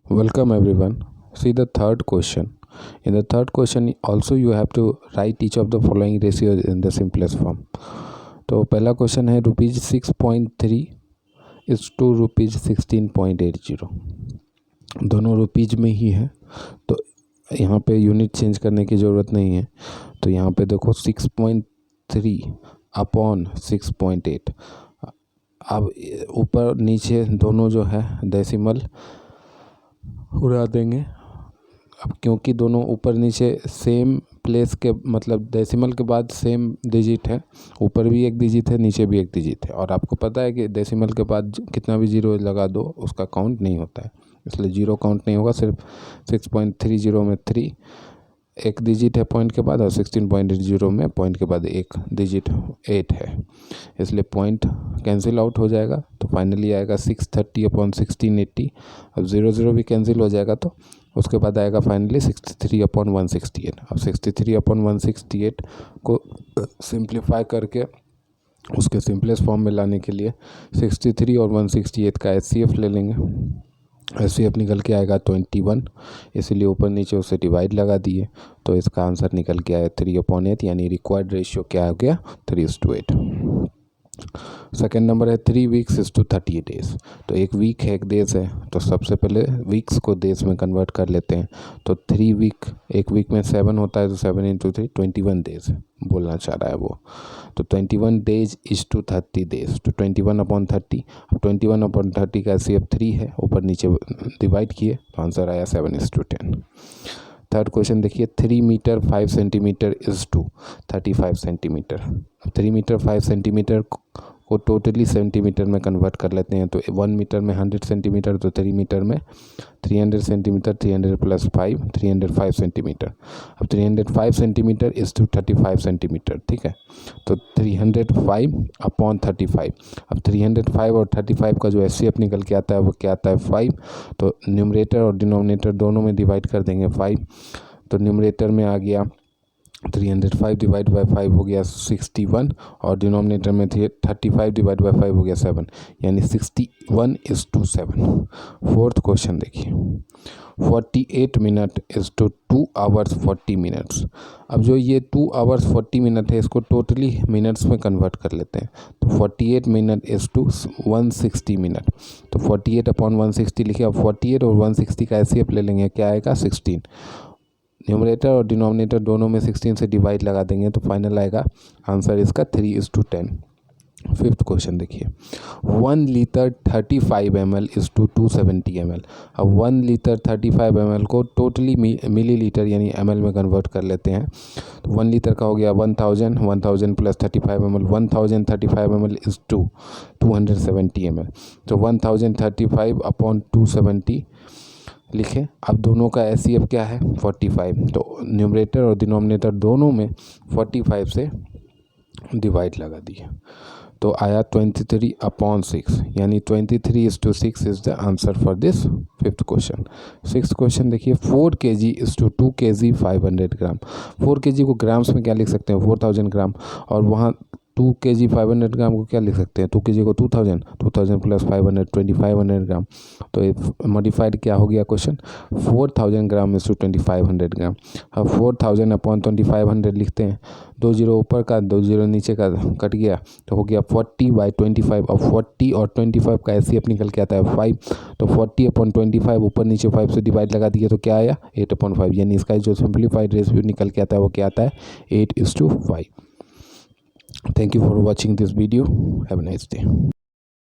Welcome everyone. See the third question. In the third question also you have to write each of the following ratios in the simplest form. तो पहला question है ₹6.3 is to ₹16.80। दोनों rupees में ही है तो यहाँ पे unit change करने की ज़रूरत नहीं है। तो यहाँ पे देखो 6.3 अपॉन 6.8। अब ऊपर नीचे दोनों जो है डेसिमल उड़ा देंगे। अब क्योंकि दोनों ऊपर नीचे सेम प्लेस के मतलब डेसिमल के बाद सेम डिजिट है, ऊपर भी एक डिजिट है नीचे भी एक डिजिट है, और आपको पता है कि डेसिमल के बाद कितना भी जीरो लगा दो उसका काउंट नहीं होता है, इसलिए जीरो काउंट नहीं होगा। सिर्फ 6.30 में 3 एक डिजिट है पॉइंट के बाद, और 16.80 में पॉइंट के बाद एक डिजिट 8 है, इसलिए पॉइंट कैंसिल आउट हो जाएगा। तो फाइनली आएगा 630 अपॉन 1680। अब 0 भी कैंसिल हो जाएगा तो उसके बाद आएगा फाइनली 63 अपॉन 168। अब 63 अपॉन 168 को सिंप्लीफाई करके उसके सिंपलेस्ट फॉर्म में लाने के लिए 63 और 168 का HCF ले लेंगे। HCF निकल के आएगा 21, इसीलिए ऊपर नीचे उसे डिवाइड लगा दिए, तो इसका आंसर निकल के आया 3/8, यानी रिक्वायर्ड रेशियो क्या हो गया 3:8। सेकेंड नंबर है 3 वीक्स इज टू 30 डेज। तो एक वीक है एक डेज है, तो सबसे पहले वीक्स को डेज में कन्वर्ट कर लेते हैं। तो 3 वीक, एक वीक में 7 होता है, तो 7 × 3 21 डेज बोलना चाह रहा है वो। तो 21 डेज इज टू 30 डेज, तो 21 अपॉन 30। अब 21 अपॉन 30 का HCF 3 है, ऊपर नीचे डिवाइड किए तो आंसर आया 7:10। थर्ड क्वेश्चन देखिए, 3 metre 5 centimetre is to 35 centimetre. 3 metre 5 centimetre को टोटली सेंटीमीटर में कन्वर्ट कर लेते हैं। तो 1 मीटर में 100 सेंटीमीटर, तो 3 मीटर में 300 सेंटीमीटर, 300 + 5 305 सेंटीमीटर। अब 305 सेंटीमीटर इज टू 35 सेंटीमीटर, ठीक है। तो 305 अपॉन 35। अब 305 और 35 का जो HCF निकल के आता है वो क्या आता है 5। तो न्यूमरेटर और डिनोमिनेटर दोनों में डिवाइड कर देंगे 5। तो न्यूमरेटर में आ गया 305 डिवाइड बाई 5 हो गया 61, और डिनोमिनेटर में 35 डिवाइड बाई 5 हो गया 7, यानी 61:7। फोर्थ क्वेश्चन देखिए, 48 minute is to 2 hours 40 minutes. अब जो ये 2 आवर्स 40 मिनट है इसको टोटली मिनट्स में कन्वर्ट कर लेते हैं। तो 48 मिनट इज टू 160 मिनट। तो 48 अपॉन 160 लिखे। अब 48 और 160 का HCF ले लेंगे, क्या आएगा 16। न्यूमरेटर और डिनोमिनेटर दोनों में 16 से डिवाइड लगा देंगे, तो फाइनल आएगा आंसर इसका 3:10। फिफ्थ क्वेश्चन देखिए, 1 litre 35 ml is to 270 ml। अब 1 लीटर 35 ml को टोटली मिलीलीटर यानी ml में कन्वर्ट कर लेते हैं। तो 1 लीटर का हो गया 1000 + 35 ml, 1035 ml is to 270 ml। तो 1035 अपॉन 270 लिखें। अब दोनों का HCF क्या है 45। तो न्यूमरेटर और डिनोमिनेटर दोनों में 45 से डिवाइड लगा दिए, तो आया 23/6, यानी 23:6 is the answer for this fifth question. Sixth question देखिए, 4 kg is to 2 kg 500 gram. 4 kg को ग्राम्स में क्या लिख सकते हैं 4000 ग्राम, और वहाँ 2 kg 500 ग्राम को क्या लिख सकते हैं 2 kg को 2000 + 500 2500 ग्राम। तो ये मॉडिफाइड क्या हो गया क्वेश्चन, 4000 ग्राम इज टू 2500 ग्राम। अब 4000 अपॉन 2500 लिखते हैं, 2 जीरो ऊपर का 2 जीरो नीचे का कट गया, तो हो गया 40/25। अब 40 और 25 का HCF निकल के आता है 5। तो 40 अपॉन 25 ऊपर नीचे 5 से डिवाइड लगा दिए, तो क्या आया 8/5, यानी इसका जो सिंप्लीफाइड रेशियो निकल के आता है वो क्या आता है 8:5। Thank you for watching this video. Have a nice day.